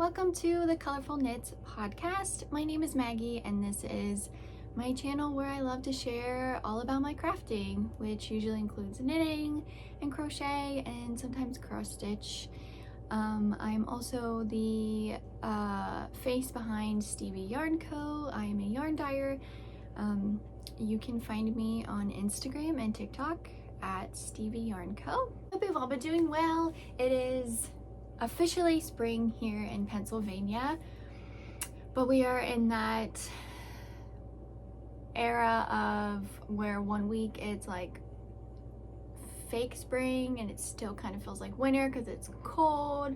Welcome to the Colorful Knits podcast. My name is Maggie and this is my channel where I love to share all about my crafting, which usually includes knitting and crochet and sometimes cross stitch. I'm also the face behind Stevie Yarn Co. I am a yarn dyer. You can find me on Instagram and TikTok at Stevie Yarn Co. Hope you've all been doing well. It is officially spring here in Pennsylvania, but we are in that era of where one week it's like fake spring and it still kind of feels like winter because it's cold.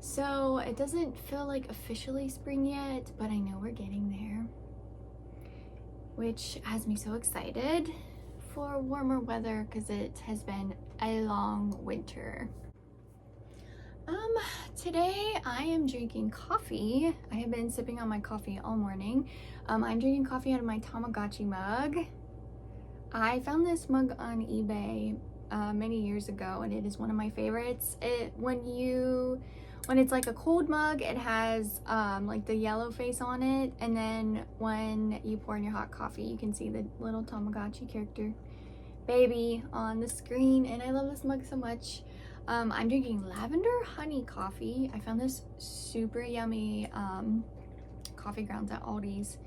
So it doesn't feel like officially spring yet, but I know we're getting there, which has me so excited for warmer weather because it has been a long winter. Today I am drinking coffee. I have been sipping on my coffee all morning. I'm drinking coffee out of my Tamagotchi mug. I found this mug on eBay many years ago and it is one of my favorites. When it's like a cold mug, it has like the yellow face on it, and then when you pour in your hot coffee, you can see the little Tamagotchi character baby on the screen, and I love this mug so much. I'm drinking lavender honey coffee. I found this super yummy coffee grounds at Aldi's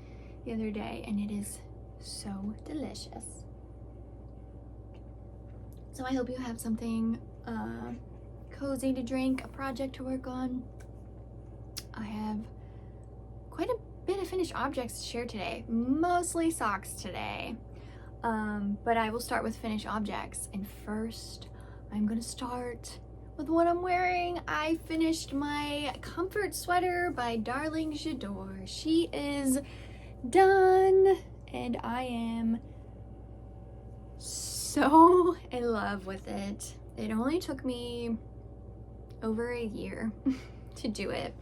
the other day, and it is so delicious. So I hope you have something cozy to drink, a project to work on. I have quite a bit of finished objects to share today, mostly socks today, but I will start with finished objects. And first I'm gonna start with what I'm wearing. I finished my comfort sweater by Darling J'adore. She is done and I am so in love with it. It only took me over a year to do it.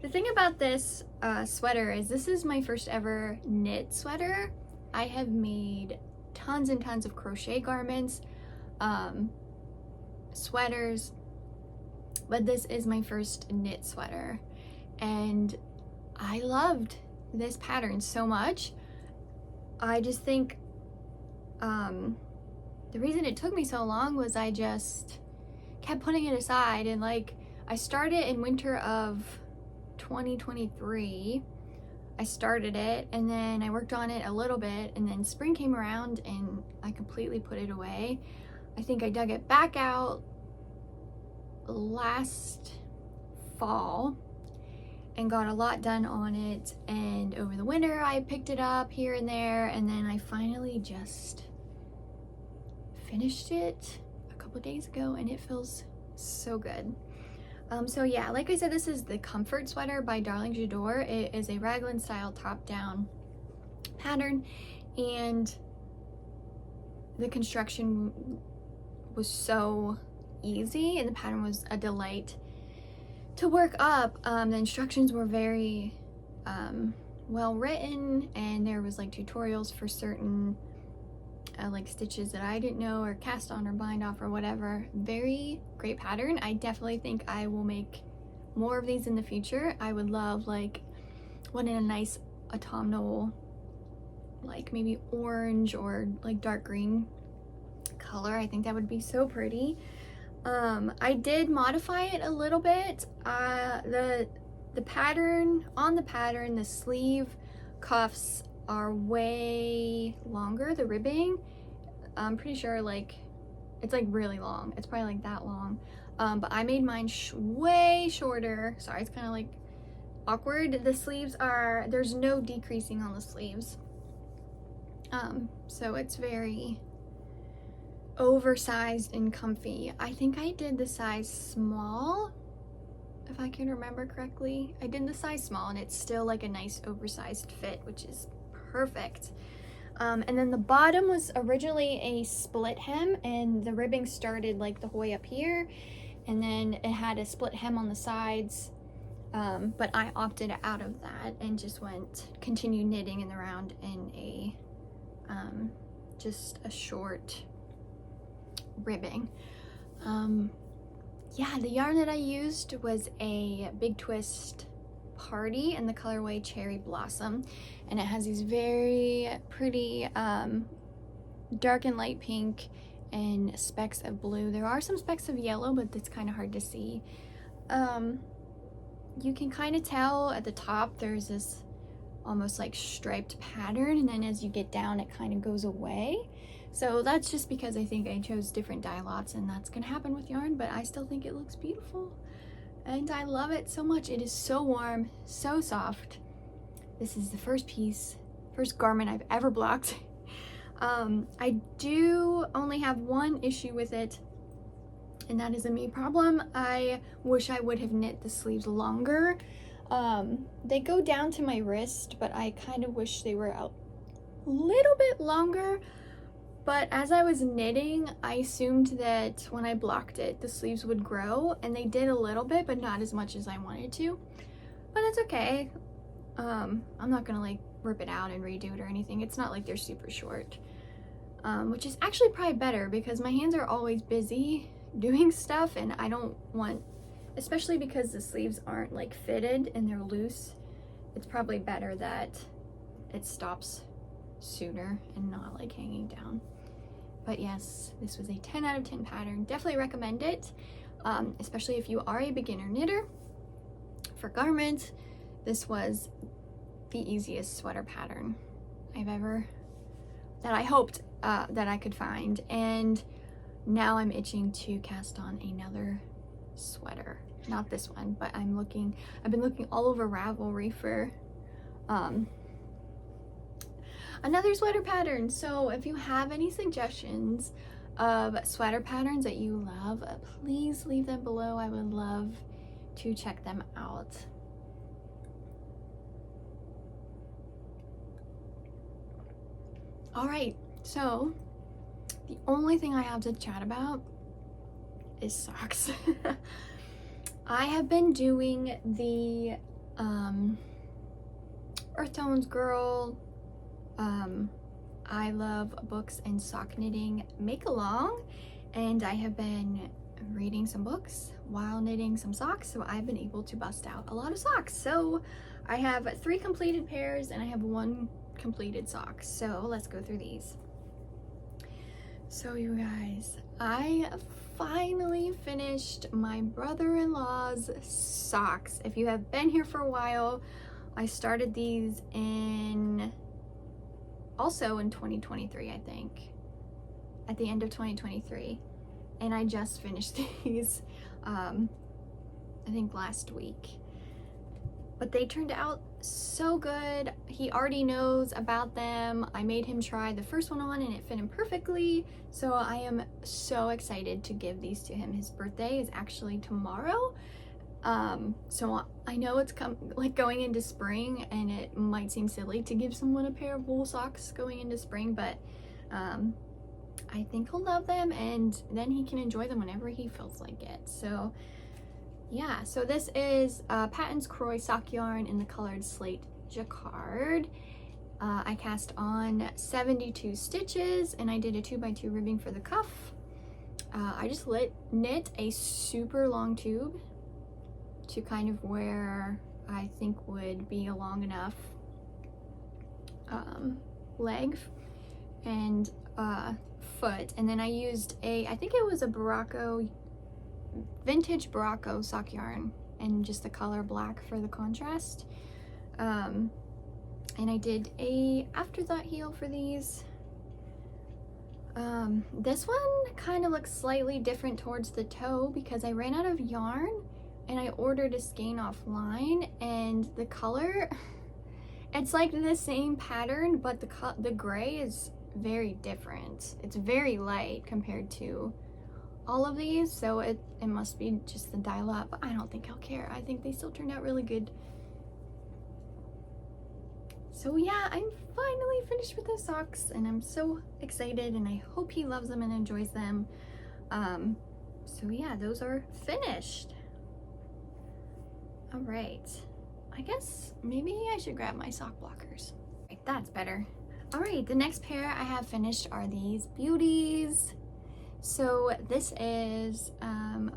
The thing about this sweater is this is my first ever knit sweater. I have made tons and tons of crochet garments, sweaters, but this is my first knit sweater and I loved this pattern so much. I just think the reason it took me so long was I just kept putting it aside, and like I started in winter of 2023. I started it and then I worked on it a little bit, and then spring came around and I completely put it away. I think I dug it back out last fall and got a lot done on it, and over the winter I picked it up here and there, and then I finally just finished it a couple days ago and it feels so good. So yeah, like I said, this is the comfort sweater by Darling J'adore. It is a raglan style top down pattern, and the construction was so easy and the pattern was a delight to work up. The instructions were very well written, and there was like tutorials for certain like stitches that I didn't know, or cast on or bind off or whatever. Very great pattern. I definitely think I will make more of these in the future. I would love like one in a nice autumnal, like maybe orange or like dark green color. I think that would be so pretty. I did modify it a little bit. The pattern, the sleeve cuffs are way longer, the ribbing. I'm pretty sure like it's like really long. It's probably like that long. But I made mine way shorter. Sorry, it's kind of like awkward. The sleeves are, there's no decreasing on the sleeves. So it's very oversized and comfy. I think I did the size small, if I can remember correctly. I did the size small and it's still like a nice oversized fit, which is perfect. And then the bottom was originally a split hem, and the ribbing started like the way up here, and then it had a split hem on the sides, but I opted out of that and just continued knitting in the round in a just a short ribbing. yeah, the yarn that I used was a Big Twist Party in the colorway Cherry Blossom, and it has these very pretty dark and light pink and specks of blue. There are some specks of yellow, but it's kind of hard to see. You can kind of tell at the top there's this almost like striped pattern, and then as you get down it kind of goes away. So that's just because I think I chose different dye lots, and that's gonna happen with yarn, but I still think it looks beautiful and I love it so much. It is so warm, so soft. This is the first garment I've ever blocked. I do only have one issue with it, and that is a me problem. I wish I would have knit the sleeves longer. They go down to my wrist, but I kind of wish they were out a little bit longer. But as I was knitting, I assumed that when I blocked it, the sleeves would grow, and they did a little bit, but not as much as I wanted to. But it's okay. I'm not gonna like rip it out and redo it or anything. It's not like they're super short, which is actually probably better because my hands are always busy doing stuff, and I don't want, especially because the sleeves aren't like fitted and they're loose, it's probably better that it stops sooner and not like hanging down. But yes, this was a 10 out of 10 pattern. Definitely recommend it, especially if you are a beginner knitter. For garments, this was the easiest sweater pattern that I hoped that I could find. And now I'm itching to cast on another sweater. Not this one, but I've been looking all over Ravelry for another sweater pattern. So if you have any suggestions of sweater patterns that you love, please leave them below. I would love to check them out. All right, so the only thing I have to chat about is socks. I have been doing the Earth Tones Girl I love books and sock knitting make along, and I have been reading some books while knitting some socks, so I've been able to bust out a lot of socks. So I have 3 completed pairs and I have 1 completed sock. So let's go through these. So you guys, I finally finished my brother-in-law's socks. If you have been here for a while, I started these also in 2023, I think, at the end of 2023, and I just finished these I think last week. But they turned out so good. He already knows about them. I made him try the first one on and it fit him perfectly, so I am so excited to give these to him. His birthday is actually tomorrow, so I know it's going into spring, and it might seem silly to give someone a pair of wool socks going into spring, but I think he'll love them, and then he can enjoy them whenever he feels like it. So yeah, so this is Patons Kroy sock yarn in the colored Slate jacquard. I cast on 72 stitches, and I did a 2x2 ribbing for the cuff. I just knit a super long tube to kind of where I think would be a long enough leg and foot, and then I used I think it was a vintage Barocco sock yarn, and just the color black for the contrast. And I did a afterthought heel for these. This one kind of looks slightly different towards the toe because I ran out of yarn and I ordered a skein offline, and the color, it's like the same pattern, but the gray is very different. It's very light compared to all of these, so it must be just the dye lot, but I don't think I'll care. I think they still turned out really good. So yeah, I'm finally finished with those socks, and I'm so excited, and I hope he loves them and enjoys them. So yeah, those are finished. All right, I guess maybe I should grab my sock blockers. Right, that's better. All right, the next pair I have finished are these beauties. So this is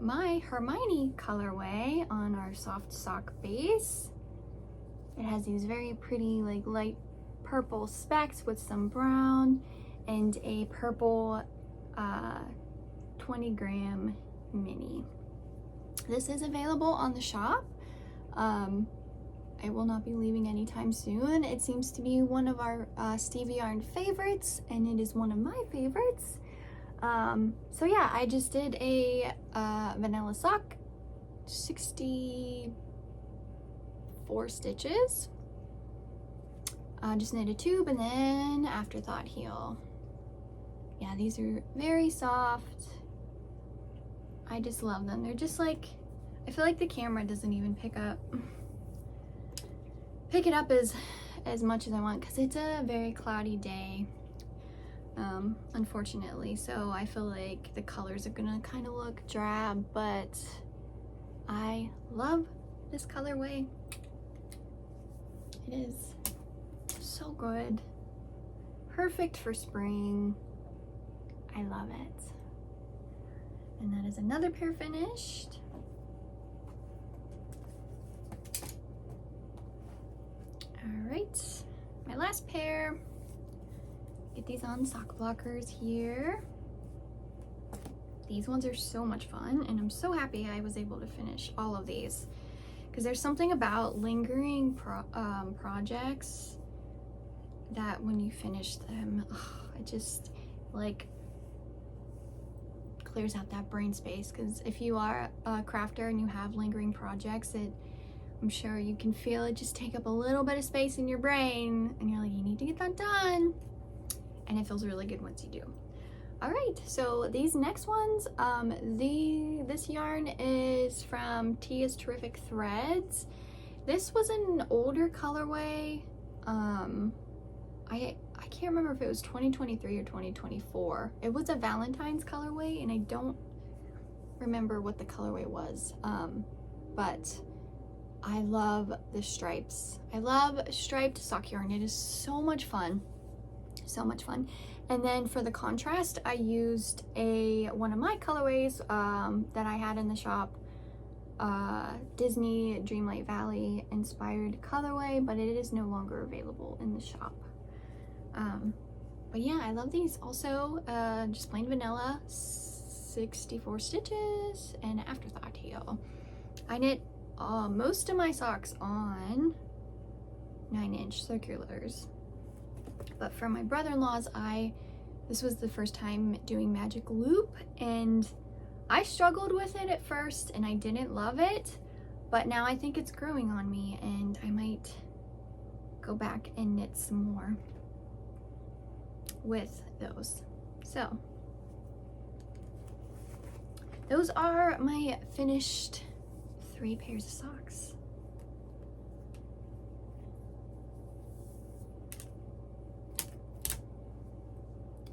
my Hermione colorway on our soft sock base. It has these very pretty like light purple specks with some brown and a purple 20-gram mini. This is available on the shop. I will not be leaving anytime soon. It seems to be one of our Stevie Yarn favorites, and it is one of my favorites. So yeah, I just did a vanilla sock, 64 stitches. Just knit a tube and then afterthought heel. Yeah, these are very soft. I just love them. They're just like, I feel like the camera doesn't even pick it up as much as I want, because it's a very cloudy day, unfortunately. So I feel like the colors are gonna kind of look drab, but I love this colorway. It is so good. Perfect for spring. I love it. And that is another pair finished. All right, my last pair. Get these on sock blockers here. These ones are so much fun, and I'm so happy I was able to finish all of these, because there's something about lingering projects that when you finish them, it just like clears out that brain space. Because if you are a crafter and you have lingering projects, I'm sure you can feel it just take up a little bit of space in your brain, and you're like, you need to get that done, and it feels really good once you do. All right, so these next ones, this yarn is from Tia's Terrific Threads. This was an older colorway. I can't remember if it was 2023 or 2024. It was a Valentine's colorway, and I don't remember what the colorway was, but I love the stripes. I love striped sock yarn. It is so much fun. So much fun. And then for the contrast, I used one of my colorways that I had in the shop, Disney Dreamlight Valley inspired colorway, but it is no longer available in the shop. But yeah, I love these. Also, just plain vanilla, 64 stitches, and afterthought heel. I knit most of my socks on 9-inch circulars, but for my brother-in-law's, this was the first time doing magic loop, and I struggled with it at first and I didn't love it, but now I think it's growing on me, and I might go back and knit some more with those. So those are my finished 3 pairs of socks.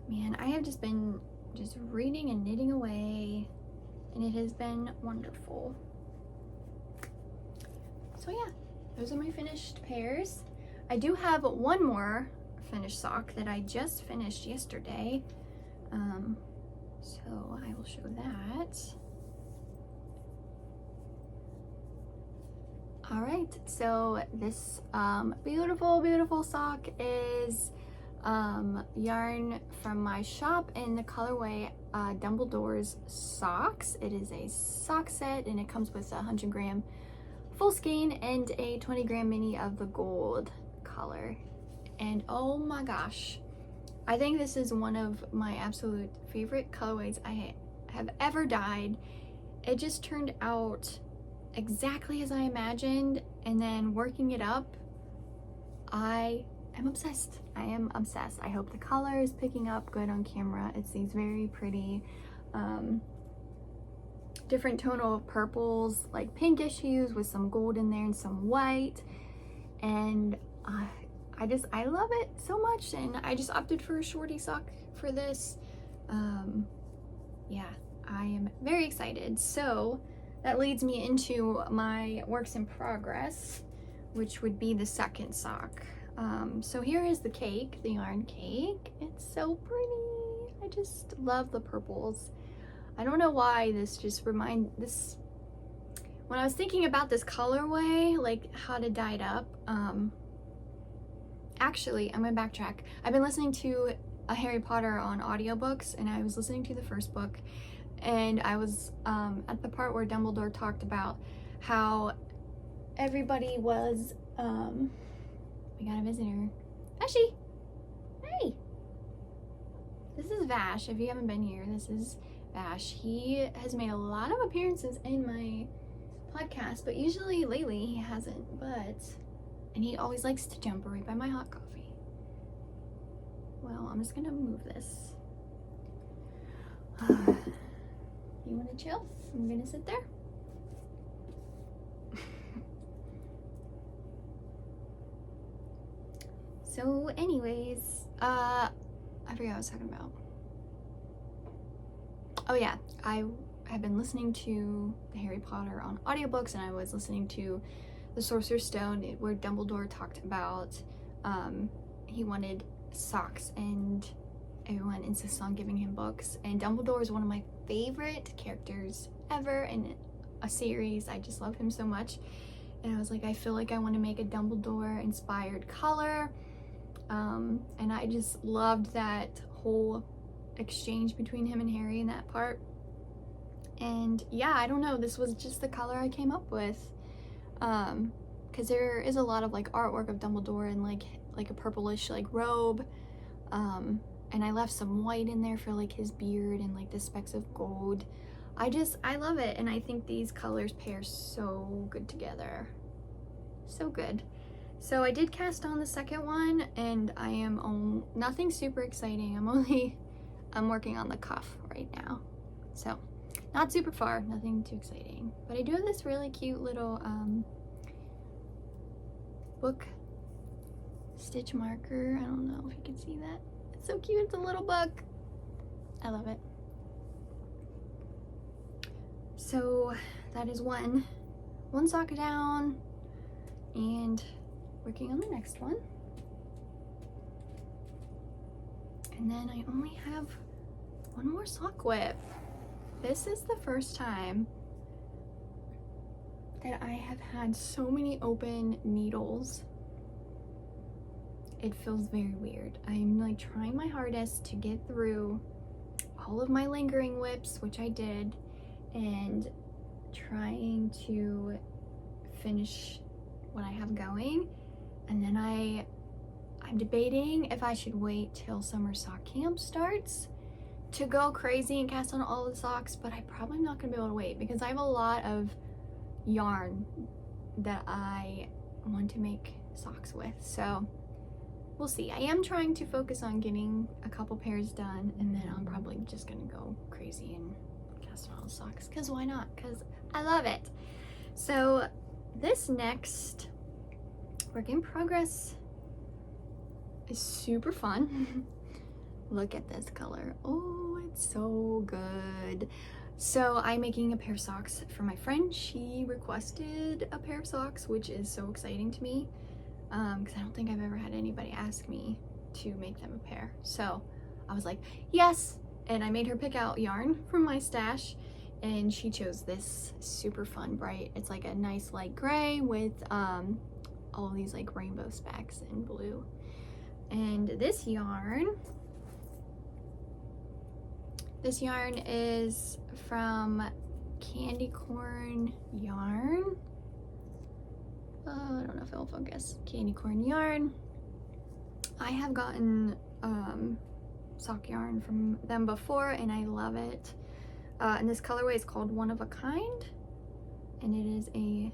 Man, I have just been reading and knitting away, and it has been wonderful. So yeah, those are my finished pairs. I do have one more finished sock that I just finished yesterday. So I will show that. All right, so this beautiful, beautiful sock is yarn from my shop in the colorway Dumbledore's Socks. It is a sock set, and it comes with a 100-gram full skein and a 20-gram mini of the gold color. And oh my gosh, I think this is one of my absolute favorite colorways I have ever dyed. It just turned out exactly as I imagined, and then working it up, I am obsessed. I am obsessed. I hope the color is picking up good on camera. It's these very pretty different tonal purples, like pinkish hues with some gold in there and some white, and I love it so much, and I just opted for a shorty sock for this. Yeah, I am very excited. So that leads me into my works in progress, which would be the second sock. So here is the cake, the yarn cake. It's so pretty. I just love the purples. I don't know why this just when I was thinking about this colorway, like how to dye it up, actually, I'm gonna backtrack. I've been listening to a Harry Potter on audiobooks, and I was listening to the first book, and I was at the part where Dumbledore talked about how everybody was, we got a visitor. Vashi! Hey! This is Vash. If you haven't been here, this is Vash. He has made a lot of appearances in my podcast, but usually lately he hasn't, and he always likes to jump right by my hot coffee. Well, I'm just gonna move this. You wanna chill? I'm gonna sit there. So anyways, I forgot what I was talking about. Oh yeah, I have been listening to the Harry Potter on audiobooks, and I was listening to the Sorcerer's Stone, where Dumbledore talked about he wanted socks, and everyone insists on giving him books. And Dumbledore is one of my favorite characters ever in a series. I just love him so much. And I was like, I feel like I want to make a Dumbledore inspired collar. And I just loved that whole exchange between him and Harry in that part. And yeah, I don't know, this was just the color I came up with. Because there is a lot of like artwork of Dumbledore in like a purplish like robe. And I left some white in there for like his beard and like the specks of gold. I love it, and I think these colors pair so good together. So good. So I did cast on the second one, and I am on nothing super exciting. I'm working on the cuff right now. So not super far, nothing too exciting. But I do have this really cute little book stitch marker. I don't know if you can see that. It's so cute, it's a little book. I love it. So that is one sock down, and working on the next one. And then I only have one more sock whip. This is the first time that I have had so many open needles. It feels very weird. I'm like trying my hardest to get through all of my lingering whips, which I did, and trying to finish what I have going. And then I'm debating if I should wait till summer sock camp starts to go crazy and cast on all the socks, but I probably not gonna be able to wait because I have a lot of yarn that I want to make socks with. So we'll see. I am trying to focus on getting a couple pairs done, and then I'm probably just gonna go crazy and cast on all the socks, because why not? Because I love it. So this next work in progress is super fun. Look at this color. Oh, it's so good. So I'm making a pair of socks for my friend. She requested a pair of socks, which is so exciting to me, because I don't think I've ever had anybody ask me to make them a pair. So I was like, yes, and I made her pick out yarn from my stash, and she chose this super fun bright, it's like a nice light gray with all these like rainbow specks in blue. And this yarn is from Candy Corn Yarn. I don't know if it'll focus. Candy Corn Yarn. I have gotten sock yarn from them before, and I love it. And this colorway is called One of a Kind, and it is a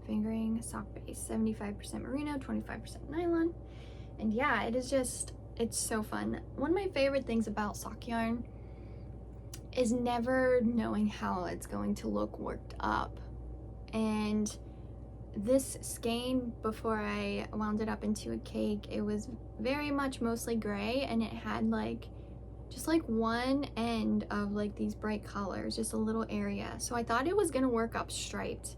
fingering sock base, 75% merino, 25% nylon. And yeah, it is just, it's so fun. One of my favorite things about sock yarn is never knowing how it's going to look worked up. And this skein, before I wound it up into a cake, it was very much mostly gray, and it had like just like one end of like these bright colors, just a little area. So I thought it was gonna work up striped,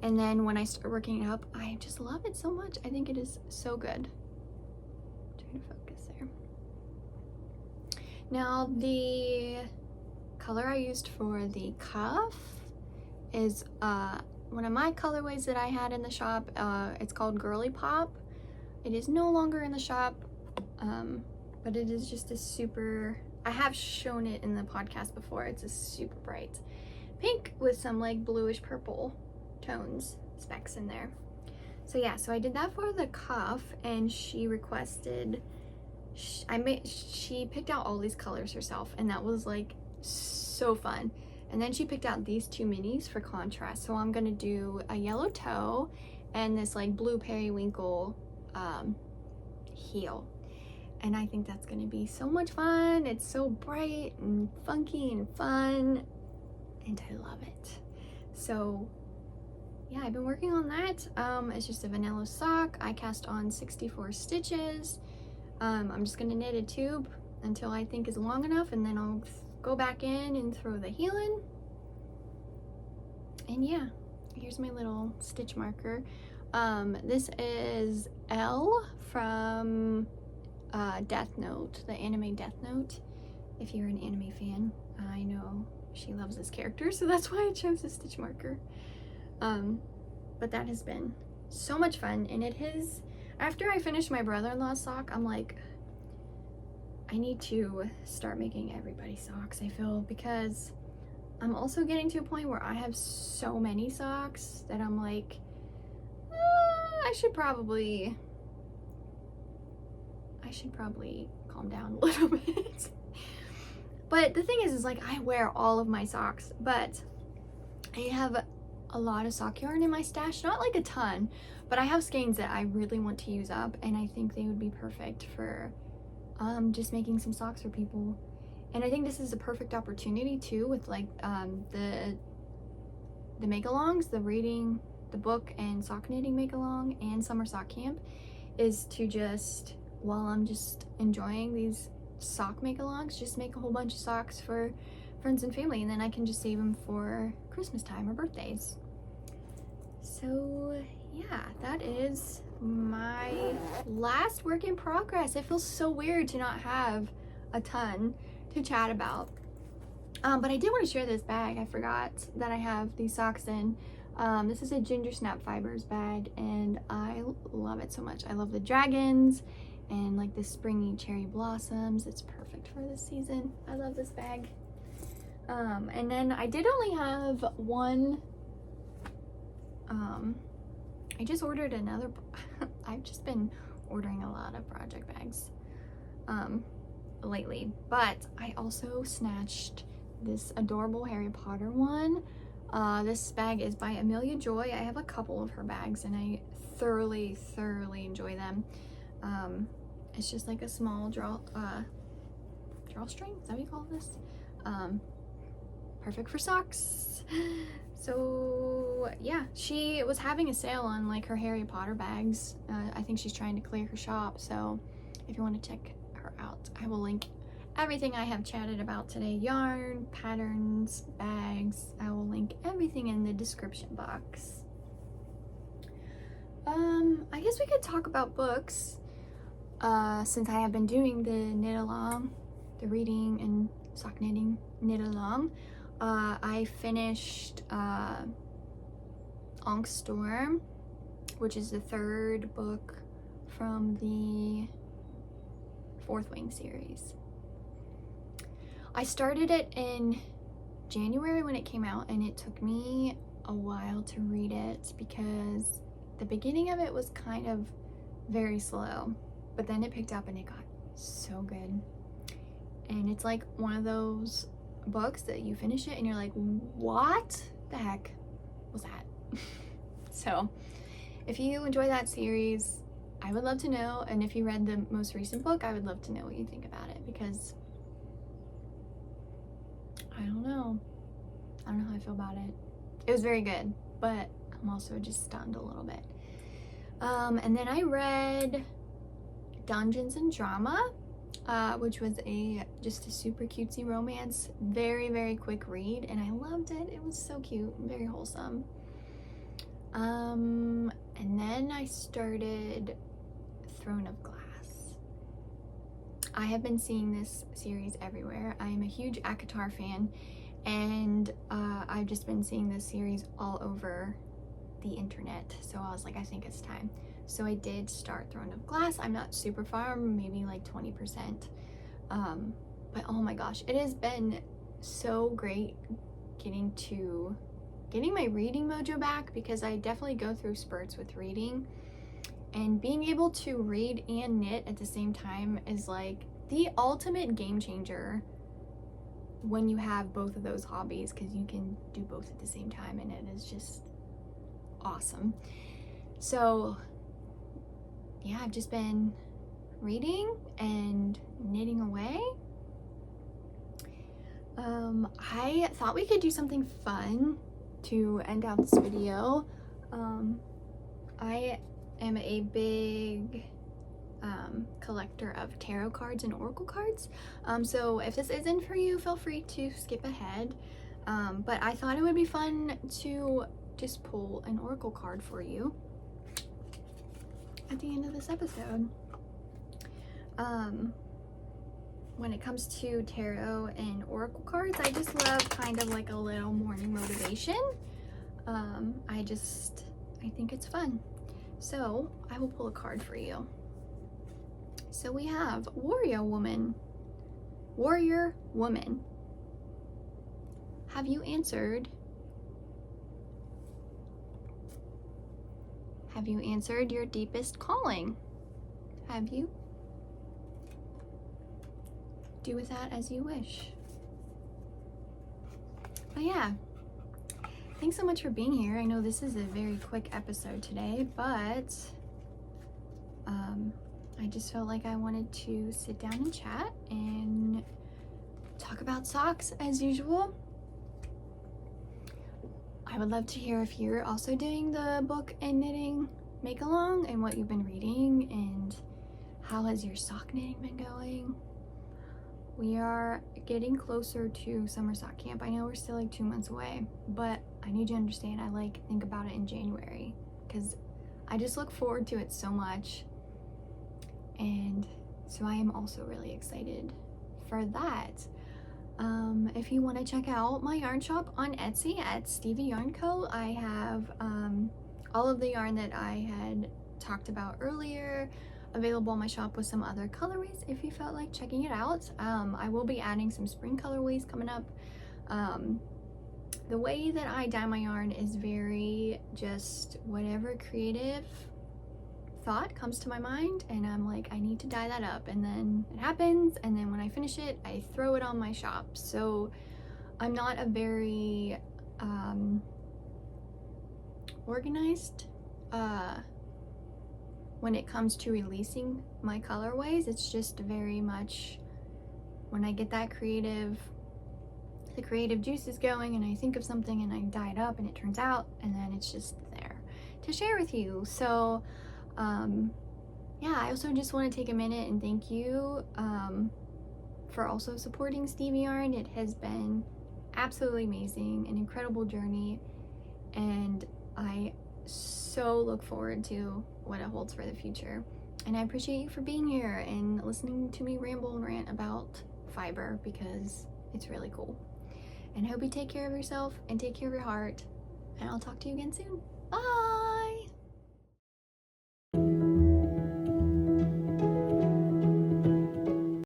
and then when I started working it up, I just love it so much. I think it is so good. Trying to focus there. Now the color I used for the cuff is one of my colorways that I had in the shop. It's called Girly Pop. It is no longer in the shop, but it is just a super, I have shown it in the podcast before. It's a super bright pink with some like bluish purple tones, specks in there. So yeah, so I did that for the cuff, and she requested, she picked out all these colors herself, and that was like so fun. And then she picked out these two minis for contrast. So I'm gonna do a yellow toe and this like blue periwinkle heel. And I think that's gonna be so much fun. It's so bright and funky and fun, and I love it. So yeah, I've been working on that. It's just a vanilla sock. I cast on 64 stitches. I'm just gonna knit a tube until I think is long enough, and then I'll go back in and throw the heel in. And yeah, here's my little stitch marker. This is Elle from Death Note, the anime Death Note. If you're an anime fan, I know she loves this character, so that's why I chose this stitch marker. But that has been so much fun, and it has, after I finished my brother-in-law's sock, I'm like, I need to start making everybody socks, I feel, because I'm also getting to a point where I have so many socks that I'm like, I should probably calm down a little bit. But the thing is like, I wear all of my socks, but I have a lot of sock yarn in my stash, not like a ton, but I have skeins that I really want to use up, and I think they would be perfect for just making some socks for people. And I think this is a perfect opportunity too, with like the make-alongs, the reading the book and sock knitting make-along and summer sock camp, is to just, while I'm just enjoying these sock make-alongs, just make a whole bunch of socks for friends and family, and then I can just save them for Christmas time or birthdays. So yeah, that is my last work in progress. It feels so weird to not have a ton to chat about, but I did want to share this bag. I forgot that I have these socks in. This is a Ginger Snap Fibers bag, and I love it so much. I love the dragons and like the springy cherry blossoms. It's perfect for this season. I love this bag. And then I did only have one. I just ordered another. I've just been ordering a lot of project bags lately, but I also snatched this adorable Harry Potter one. This bag is by Amelia Joy. I have a couple of her bags, and I thoroughly enjoy them. It's just like a small drawstring. Is that what you call this? Perfect for socks. So yeah, she was having a sale on like her Harry Potter bags. I think she's trying to clear her shop, so if you want to check her out, I will link everything I have chatted about today. Yarn, patterns, bags. I will link everything in the description box. I guess we could talk about books, since I have been doing the knit along, the reading and sock knitting knit along. I finished Ankh Storm, which is the third book from the Fourth Wing series. I started it in January when it came out, and it took me a while to read it because the beginning of it was kind of very slow, but then it picked up and it got so good. And it's like one of those books that you finish it and you're like, what the heck was that? So if you enjoy that series, I would love to know, and if you read the most recent book, I would love to know what you think about it, because I don't know how I feel about it. It was very good, but I'm also just stunned a little bit. And then I read Dungeons and Drama, which was just a super cutesy romance, very quick read, and I loved it. It was so cute, very wholesome. And then I started Throne of Glass. I have been seeing this series everywhere. I am a huge jacquard fan, and I've just been seeing this series all over the internet. So I was like, I think it's time. So I did start Throne of Glass. I'm not super far, maybe like 20%. But oh my gosh, it has been so great getting my reading mojo back, because I definitely go through spurts with reading, and being able to read and knit at the same time is like the ultimate game changer when you have both of those hobbies, because you can do both at the same time, and it is just awesome. So yeah, I've just been reading and knitting away. I thought we could do something fun to end out this video. I am a big collector of tarot cards and oracle cards, so if this isn't for you, feel free to skip ahead, but I thought it would be fun to just pull an oracle card for you at the end of this episode. When it comes to tarot and oracle cards, I just love kind of like a little morning motivation. I think it's fun. So I will pull a card for you. So we have Warrior Woman. Have you answered? Have you answered your deepest calling? Have you? Do with that as you wish. But yeah, thanks so much for being here. I know this is a very quick episode today, but I just felt like I wanted to sit down and chat and talk about socks as usual. I would love to hear if you're also doing the book and knitting make along, and what you've been reading, and how has your sock knitting been going. We are getting closer to summer sock camp. I know we're still like 2 months away, but I need you to understand, I like think about it in January, because I just look forward to it so much. And so I am also really excited for that. If you want to check out my yarn shop on Etsy at Stevie Yarn Co., I have all of the yarn that I had talked about earlier available in my shop with some other colorways if you felt like checking it out. I will be adding some spring colorways coming up. The way that I dye my yarn is very just whatever creative thought comes to my mind, and I'm like, I need to dye that up, and then it happens, and then when I finish it, I throw it on my shop. So I'm not a very organized when it comes to releasing my colorways. It's just very much when I get that the creative juices going, and I think of something and I dye it up and it turns out, and then it's just there to share with you. So yeah, I also just want to take a minute and thank you for also supporting Stevie Yarn. It has been absolutely amazing, an incredible journey, and I so look forward to what it holds for the future. And I appreciate you for being here and listening to me ramble and rant about fiber, because it's really cool. And I hope you take care of yourself and take care of your heart, and I'll talk to you again soon. Bye!